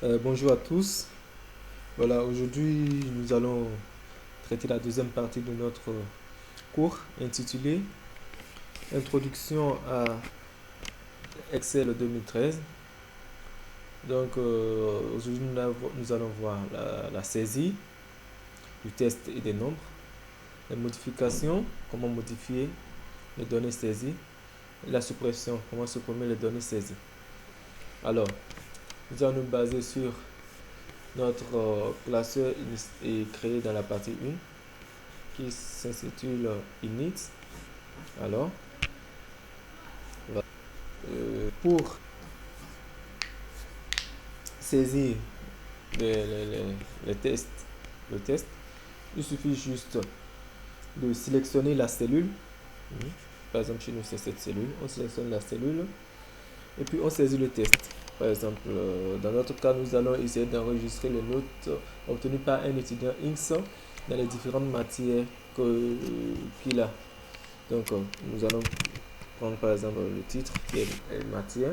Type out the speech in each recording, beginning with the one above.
Bonjour à tous. Voilà, aujourd'hui nous allons traiter la deuxième partie de notre cours intitulé Introduction à Excel 2013. Donc aujourd'hui nous allons voir la saisie du test et des nombres, les modifications, comment modifier les données saisies, et la suppression, comment supprimer les données saisies. Alors, nous allons nous baser sur notre classeur est créé dans la partie 1 qui s'intitule init. Alors, pour saisir les, les- les- les tests, le test, il suffit juste de sélectionner la cellule. Par exemple, chez nous, c'est cette cellule. On sélectionne la cellule et puis on saisit le test. Par exemple, dans notre cas, nous allons essayer d'enregistrer les notes obtenues par un étudiant X dans les différentes matières qu'il a. Donc, nous allons prendre par exemple le titre qui est matière,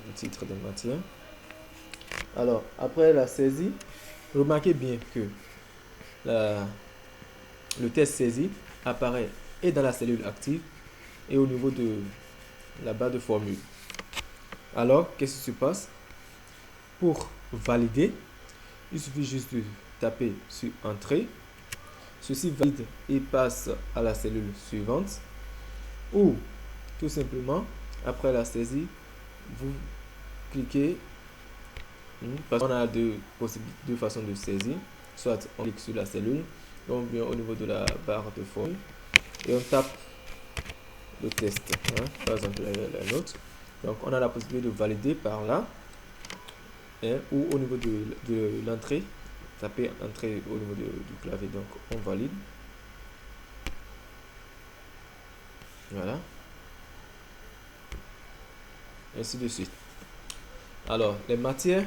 le titre de matière. Alors, après la saisie, remarquez bien que la- le test saisi apparaît et dans la cellule active et au niveau de la barre de formule. Alors, qu'est-ce qui se passe? Pour valider, il suffit juste de taper sur Entrée. Ceci valide et passe à la cellule suivante. Ou, tout simplement, après la saisie, vous cliquez. Parce qu'on a deux façons de saisir. Soit on clique sur la cellule, ou bien au niveau de la barre de formule, et on tape le test. Par exemple, la note. Donc, on a la possibilité de valider par là, ou au niveau de l'entrée. Taper entrée au niveau du clavier. Donc, on valide. Voilà. Ainsi de suite. Alors, les matières,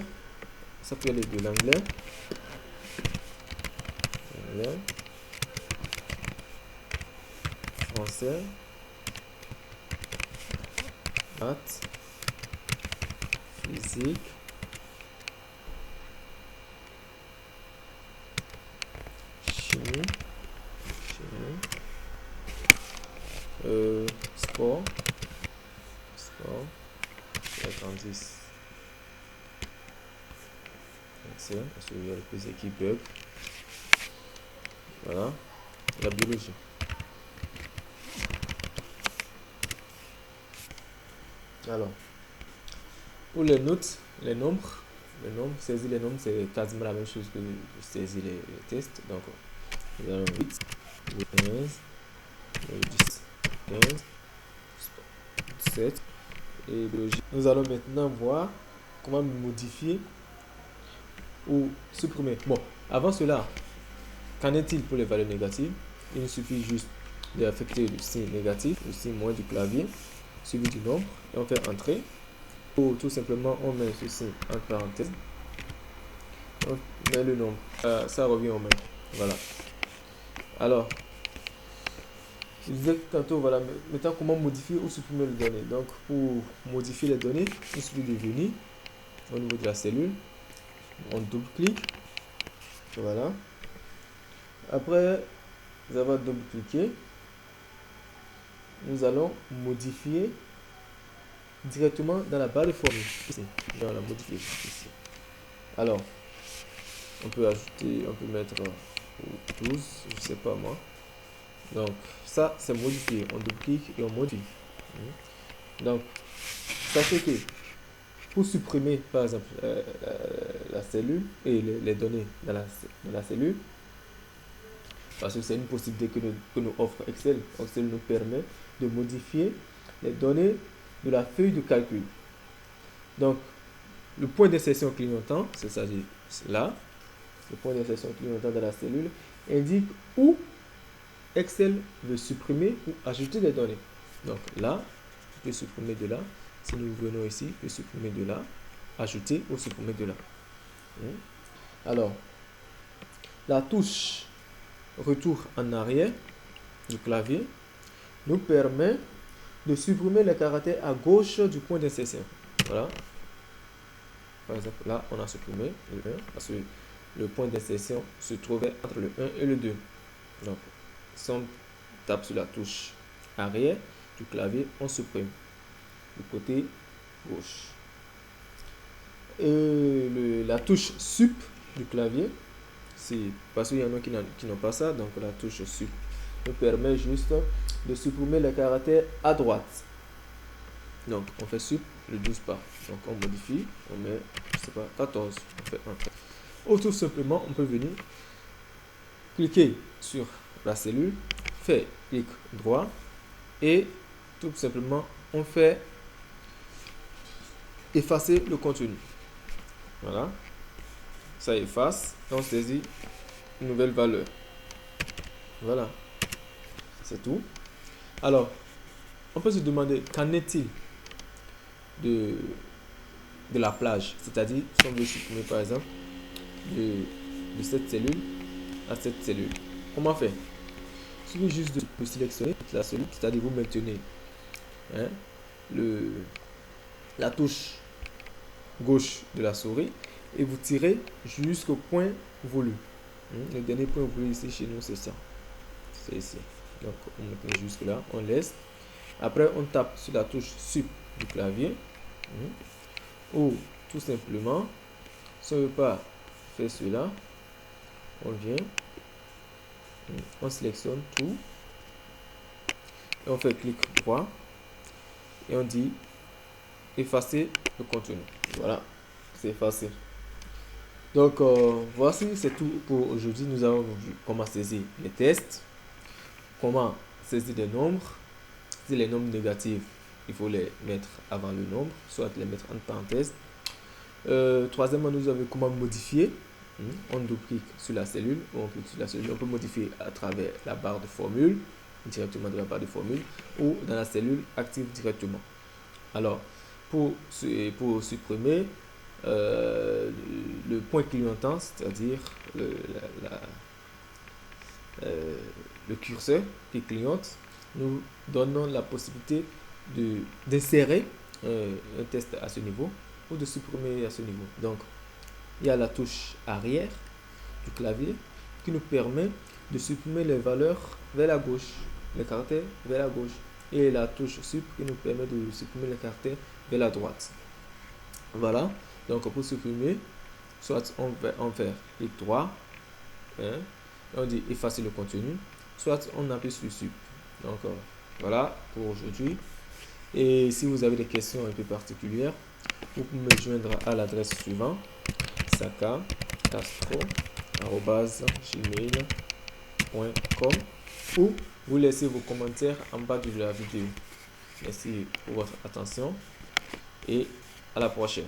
ça peut aller de l'anglais, français, maths, physique, chimie, sport, la 36. Excellent, parce qu'il y a le PC qui bug. Voilà, la biologie. Alors, pour les notes, les nombres, saisir les nombres, c'est quasiment la même chose que saisir les tests. Donc, nous allons 8, 15, 10, 15, 17 et biologie. Nous allons maintenant voir comment modifier ou supprimer. Bon, avant cela, qu'en est-il pour les valeurs négatives? Il nous suffit juste d'affecter le signe négatif, le signe moins du clavier, suivi du nombre, et on fait entrer. Ou tout simplement, on met ceci en parenthèse, on met le nombre. Ça revient au même. Voilà. Alors, je disais tantôt, voilà, maintenant comment modifier ou supprimer les données. Donc, pour modifier les données, il suffit de venir au niveau de la cellule, on double-clique, voilà. Après avoir double-cliqué, nous allons modifier directement dans la barre de formule. Ici, on la modifier ici. Alors, on peut ajouter, on peut mettre 12, je sais pas moi. Donc, ça, c'est modifier. On double-clique et on modifie. Donc, sachez que pour supprimer, par exemple, la cellule et les données dans la cellule, parce que c'est une possibilité que nous offre Excel. Excel nous permet de modifier les données de la feuille de calcul. Donc, le point d'insertion clignotant, c'est ça, là, le point d'insertion clignotant dans la cellule, indique où Excel veut supprimer ou ajouter des données. Donc là, je peux supprimer de là. Si nous venons ici, je peux supprimer de là, ajouter ou supprimer de là. Alors, la touche retour en arrière du clavier nous permet de supprimer les caractères à gauche du point d'insertion. Voilà. Par exemple, là, on a supprimé le 1 parce que le point d'insertion se trouvait entre le 1 et le 2. Donc, si on tape sur la touche arrière du clavier, on supprime le côté gauche. Et la touche sup du clavier, c'est parce qu'il y en a qui n'ont pas ça, donc la touche sup nous permet juste de supprimer les caractères à droite. Donc on fait sup le 12 par. Donc on modifie, on met, je sais pas, 14, on fait 1. Ou tout simplement, on peut venir cliquer sur la cellule, faire clic droit et tout simplement on fait effacer le contenu. Voilà, ça efface et on saisit une nouvelle valeur. Voilà, c'est tout. Alors, on peut se demander qu'en est-il de la plage, c'est-à-dire si on veut supprimer par exemple de cette cellule à cette cellule. Comment faire? Il suffit juste de sélectionner la cellule, c'est-à-dire vous maintenez hein, la touche gauche de la souris et vous tirez jusqu'au point voulu. Le dernier point voulu ici chez nous, c'est ça. C'est ici. Donc on met jusque là, on laisse. Après on tape sur la touche sup du clavier. Ou tout simplement, si on ne veut pas faire cela, on vient, on sélectionne tout et on fait clic droit et on dit effacer le contenu. Voilà, c'est effacé. Donc voici, c'est tout pour aujourd'hui. Nous avons vu comment saisir les tests, comment saisir des nombres. Si les nombres négatifs, il faut les mettre avant le nombre, soit les mettre entre parenthèses. Troisièmement, nous avons vu comment modifier. On double-clique sur la cellule, on clique sur la cellule, on peut modifier à travers la barre de formule, directement de la barre de formule, ou dans la cellule active directement. Alors, pour supprimer le point clignotant, c'est-à-dire le curseur qui clignote, nous donnons la possibilité d'insérer un test à ce niveau ou de supprimer à ce niveau. Donc, il y a la touche arrière du clavier qui nous permet de supprimer les valeurs vers la gauche, les caractères vers la gauche, et la touche sup qui nous permet de supprimer les caractères vers la droite. Voilà, donc pour supprimer, soit on fait clic droit, on dit effacer le contenu, soit on appuie sur sup. Donc voilà pour aujourd'hui. Et si vous avez des questions un peu particulières, vous pouvez me joindre à l'adresse suivante sakacastro@gmail.com ou vous laissez vos commentaires en bas de la vidéo. Merci pour votre attention et à la prochaine.